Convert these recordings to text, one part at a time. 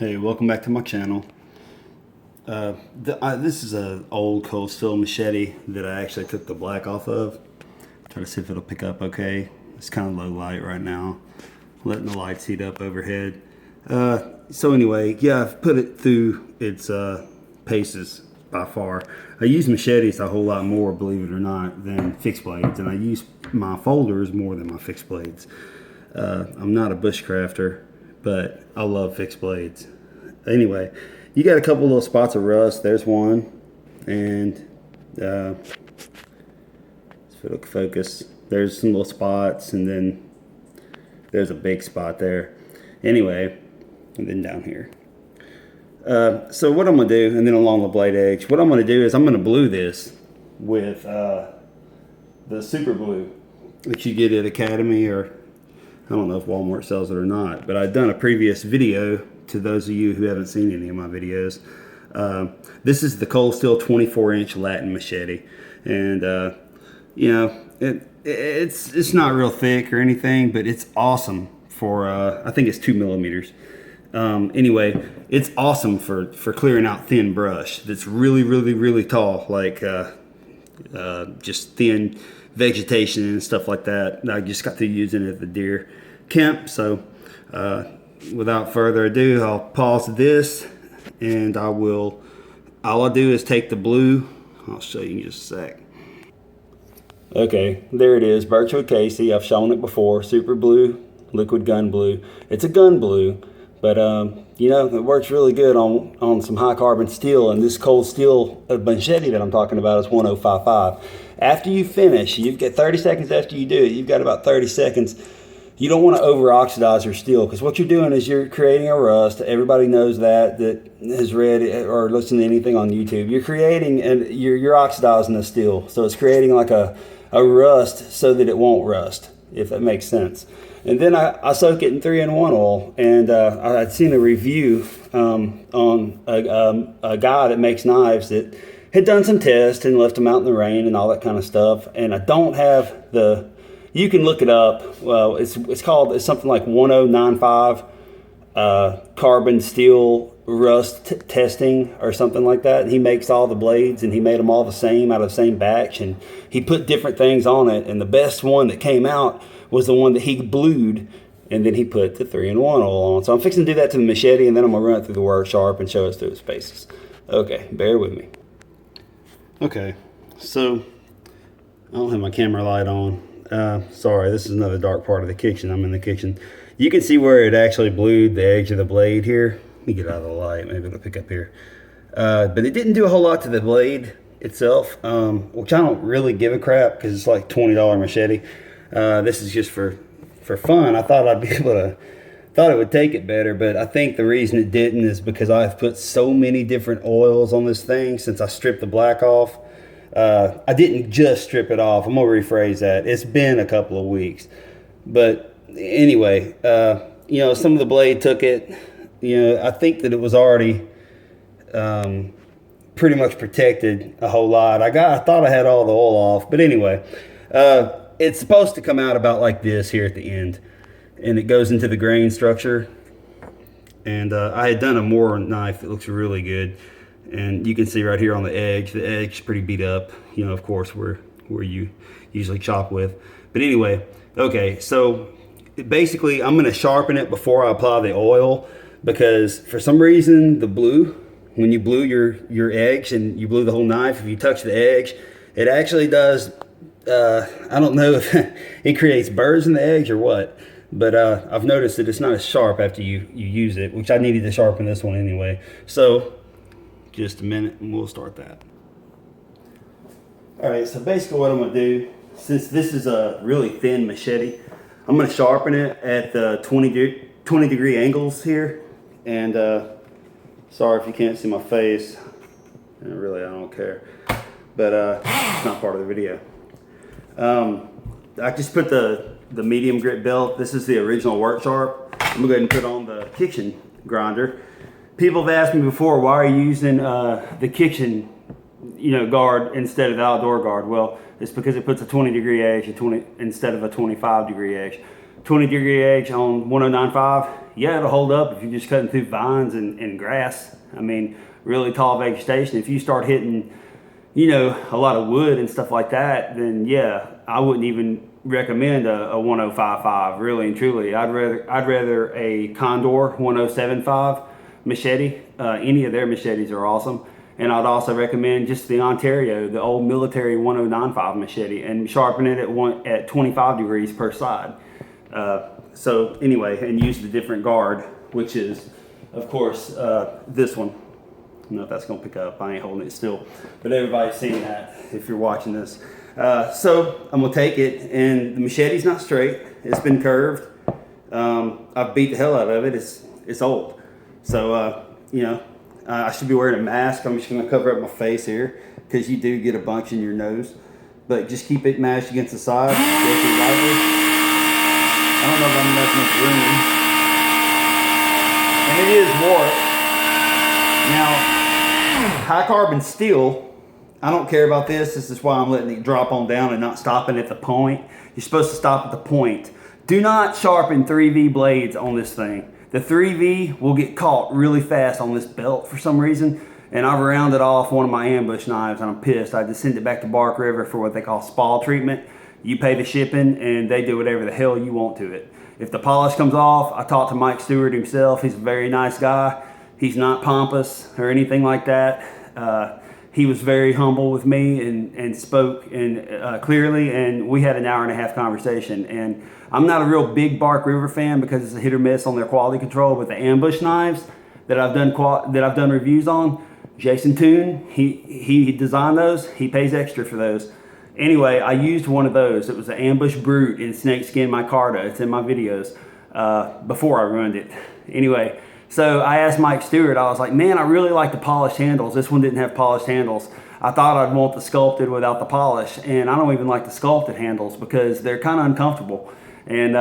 Hey, welcome back to my channel. This is an old cold steel machete that I actually took the black off of. Try to see if it'll pick up okay. It's kind of low light right now. Letting the lights heat up overhead. So anyway, yeah, I've put it through its paces by far. I use machetes a whole lot more, believe it or not, than fixed blades, and I use my folders more than my fixed blades. I'm not a bushcrafter, but I love fixed blades. Anyway, you got a couple little spots of rust. There's one, and if it'll focus, there's some little spots, and then there's a big spot there. Anyway, and then down here. So what I'm gonna do, and then along the blade edge, what I'm gonna do is I'm gonna blue this with the super blue that you get at Academy, or I don't know if Walmart sells it or not, but I've done a previous video to those of you who haven't seen any of my videos. This is the cold steel 24-inch Latin machete, and you know, it's not real thick or anything, but it's awesome for I think it's 2 millimeters. Anyway, it's awesome for clearing out thin brush that's really tall, like just thin vegetation and stuff like that. I just got through using it at the deer camp, so without further ado, I'll pause this, and all I'll do is take the blue. I'll show you in just a sec. Okay, there it is, Birchwood Casey. I've shown it before, super blue, liquid gun blue. It's a gun blue, but you know, it works really good on some high carbon steel, and this cold steel machete that I'm talking about is 1055. After you finish, you've got 30 seconds after you do it, you've got about 30 seconds. You don't want to over oxidize your steel, because what you're doing is you're creating a rust. Everybody knows that has read or listened to anything on YouTube. You're creating, and you're oxidizing the steel, so it's creating like a rust so that it won't rust, if that makes sense. And then I soak it in 3-in-1 oil, and I'd seen a review on a guy that makes knives that had done some tests and left them out in the rain and all that kind of stuff. And I don't have the, you can look it up. Well, it's something like 1095 carbon steel rust testing or something like that. And he makes all the blades, and he made them all the same out of the same batch, and he put different things on it, and the best one that came out was the one that he blued, and then he put the 3-in-1 oil on. So I'm fixing to do that to the machete, and then I'm gonna run it through the WorkSharp and show us through its paces. Okay, bear with me. Okay, so I don't have my camera light on. Sorry, this is another dark part of the kitchen. I'm in the kitchen. You can see where it actually blued the edge of the blade here. Let me get out of the light, maybe it'll pick up here. But it didn't do a whole lot to the blade itself, which I don't really give a crap, because it's like $20 machete. This is just for fun. I thought I'd be able to, thought it would take it better, but I think the reason it didn't is because I've put so many different oils on this thing since I stripped the black off. I didn't just strip it off. I'm gonna rephrase that. It's been a couple of weeks, but anyway, you know, some of the blade took it. You know, I think that it was already pretty much protected a whole lot. I thought I had all the oil off, but anyway, it's supposed to come out about like this here at the end, and it goes into the grain structure. And I had done a Moore knife that looks really good, and you can see right here on the edge is pretty beat up, you know, of course, where you usually chop with. But anyway, okay, so basically I'm going to sharpen it before I apply the oil, because for some reason the blue, when you blue your edge and you blue the whole knife, if you touch the edge, it actually does, I don't know if it creates burrs in the edge or what, but I've noticed that it's not as sharp after you use it, which I needed to sharpen this one anyway. So just a minute and we'll start that. All right, so basically what I'm gonna do, since this is a really thin machete, I'm gonna sharpen it at the 20 degree angles here. And sorry if you can't see my face, and really I don't care, but it's not part of the video. I just put the medium grit belt. This is the original WorkSharp. I'm gonna go ahead and put on the kitchen grinder. People have asked me before, why are you using the kitchen, you know, guard instead of the outdoor guard? Well, it's because it puts a 20 degree edge instead of a 25 degree edge. 20-degree edge on 109.5, yeah, it'll hold up if you're just cutting through vines and grass. I mean, really tall vegetation. If you start hitting, you know, a lot of wood and stuff like that, then yeah, I wouldn't even recommend a 105.5, really and truly. I'd rather a Condor 107.5 Machete. Any of their machetes are awesome. And I'd also recommend just the Ontario, the old military 109.5 Machete, and sharpen it at 25 degrees per side. So anyway, and use the different guard, which is, of course, this one. I don't know if that's gonna pick up. I ain't holding it still, but everybody's seen that if you're watching this. So I'm gonna take it, and the machete's not straight. It's been curved. I've beat the hell out of it. It's old. So you know, I should be wearing a mask. I'm just gonna cover up my face here because you do get a bunch in your nose. But just keep it mashed against the side. Gently, lightly. I don't know if I'm enough room. And it is warped. Now, high carbon steel, I don't care about this. This is why I'm letting it drop on down and not stopping at the point. You're supposed to stop at the point. Do not sharpen 3V blades on this thing. The 3V will get caught really fast on this belt for some reason. And I've rounded off one of my ambush knives and I'm pissed. I just sent it back to Bark River for what they call spall treatment. You pay the shipping and they do whatever the hell you want to it. If the polish comes off, I talked to Mike Stewart himself. He's a very nice guy. He's not pompous or anything like that. He was very humble with me and spoke clearly, and we had an hour-and-a-half conversation. And I'm not a real big Bark River fan because it's a hit or miss on their quality control, but the ambush knives that I've done reviews on, Jason Toon, he designed those. He pays extra for those. Anyway, I used one of those. It was an ambush brute in snakeskin micarta. It's in my videos before I ruined it. Anyway, so I asked Mike Stewart, I was like, man, I really like the polished handles. This one didn't have polished handles. I thought I'd want the sculpted without the polish, and I don't even like the sculpted handles because they're kind of uncomfortable. And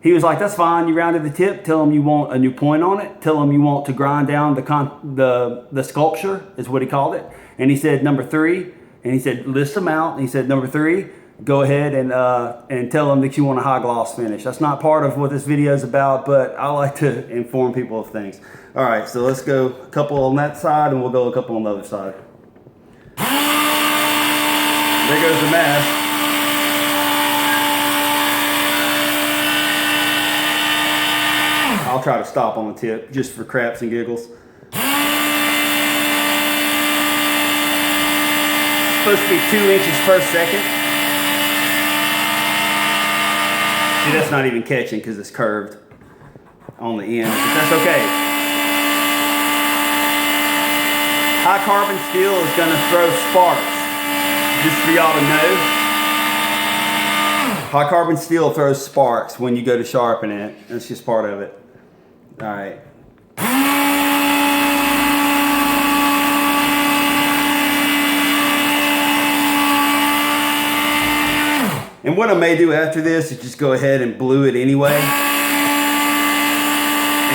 he was like, that's fine. You rounded the tip. Tell them you want a new point on it. Tell them you want to grind down the sculpture is what he called it. And he said number 3. And he said, list them out. And he said, number 3, go ahead and tell them that you want a high gloss finish. That's not part of what this video is about, but I like to inform people of things. All right, so let's go a couple on that side and we'll go a couple on the other side. There goes the mask. I'll try to stop on the tip just for craps and giggles. Supposed to be 2 inches per second. See, that's not even catching because it's curved on the end, but that's okay. High carbon steel is going to throw sparks, just for y'all to know. High carbon steel throws sparks when you go to sharpen it. That's just part of it. All right. And what I may do after this is just go ahead and blue it anyway. And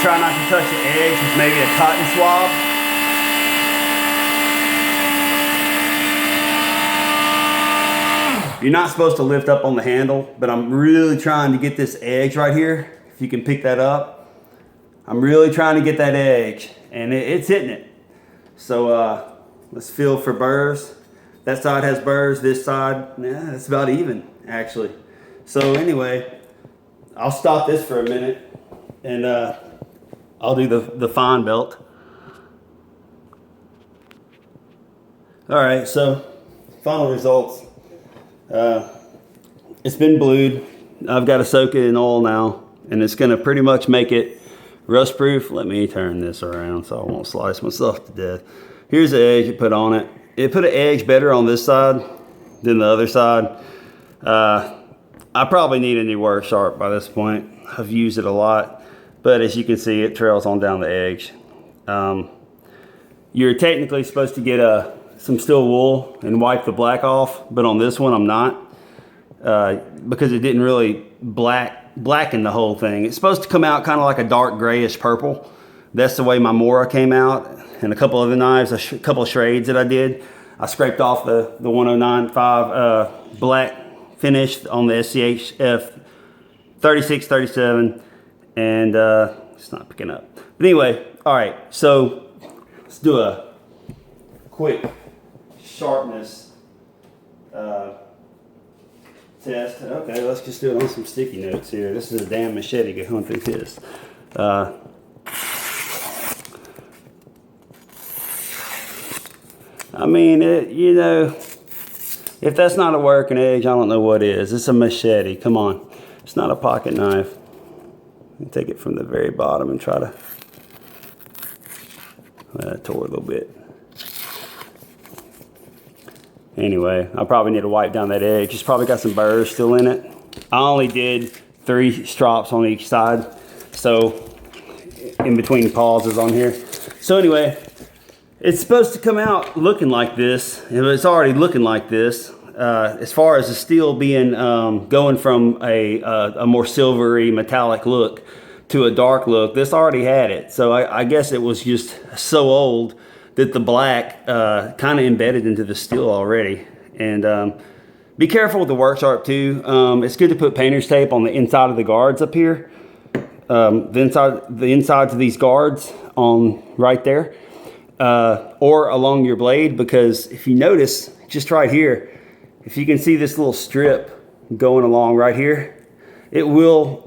try not to touch the edge with maybe a cotton swab. You're not supposed to lift up on the handle, but I'm really trying to get this edge right here. If you can pick that up. I'm really trying to get that edge, and it's hitting it. So let's feel for burrs. That side has burrs, this side, yeah, it's about even, actually. So anyway, I'll stop this for a minute, and I'll do the fine belt. All right, so final results. It's been blued. I've got to soak it in oil now, and it's gonna pretty much make it rust proof. Let me turn this around so I won't slice myself to death. Here's the edge you put on it. It put an edge better on this side than the other side. I probably need a new WorkSharp by this point. I've used it a lot, but as you can see, it trails on down the edge. You're technically supposed to get some steel wool and wipe the black off, but on this one I'm not, because it didn't really blacken the whole thing. It's supposed to come out kind of like a dark grayish purple. That's the way my Mora came out, and a couple other knives, a couple of shrades that I did. I scraped off the 109.5 black finish on the SCHF 36, 37, and it's not picking up. But anyway, all right, so let's do a quick sharpness test. Okay, let's just do it on some sticky notes here. This is a damn machete going through this. I mean, you know, if that's not a working edge, I don't know what is. It's a machete. Come on. It's not a pocket knife. Take it from the very bottom and try to... tore a little bit. Anyway, I probably need to wipe down that edge. It's probably got some burrs still in it. I only did 3 strops on each side, so in between pauses on here. So anyway, it's supposed to come out looking like this, and it's already looking like this. As far as the steel being going from a more silvery metallic look to a dark look, this already had it. So I guess it was just so old that the black kind of embedded into the steel already. And be careful with the WorkSharp too. It's good to put painter's tape on the inside of the guards up here. The insides of these guards on right there. Or along your blade, because if you notice, just right here, if you can see this little strip going along right here, it will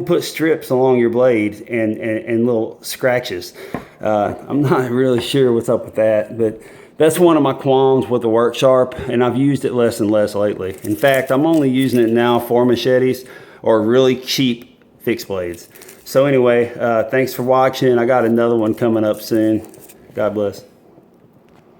put strips along your blade and little scratches. I'm not really sure what's up with that, but that's one of my qualms with the WorkSharp, and I've used it less and less lately. In fact, I'm only using it now for machetes or really cheap fixed blades. So anyway, thanks for watching. I got another one coming up soon. God bless.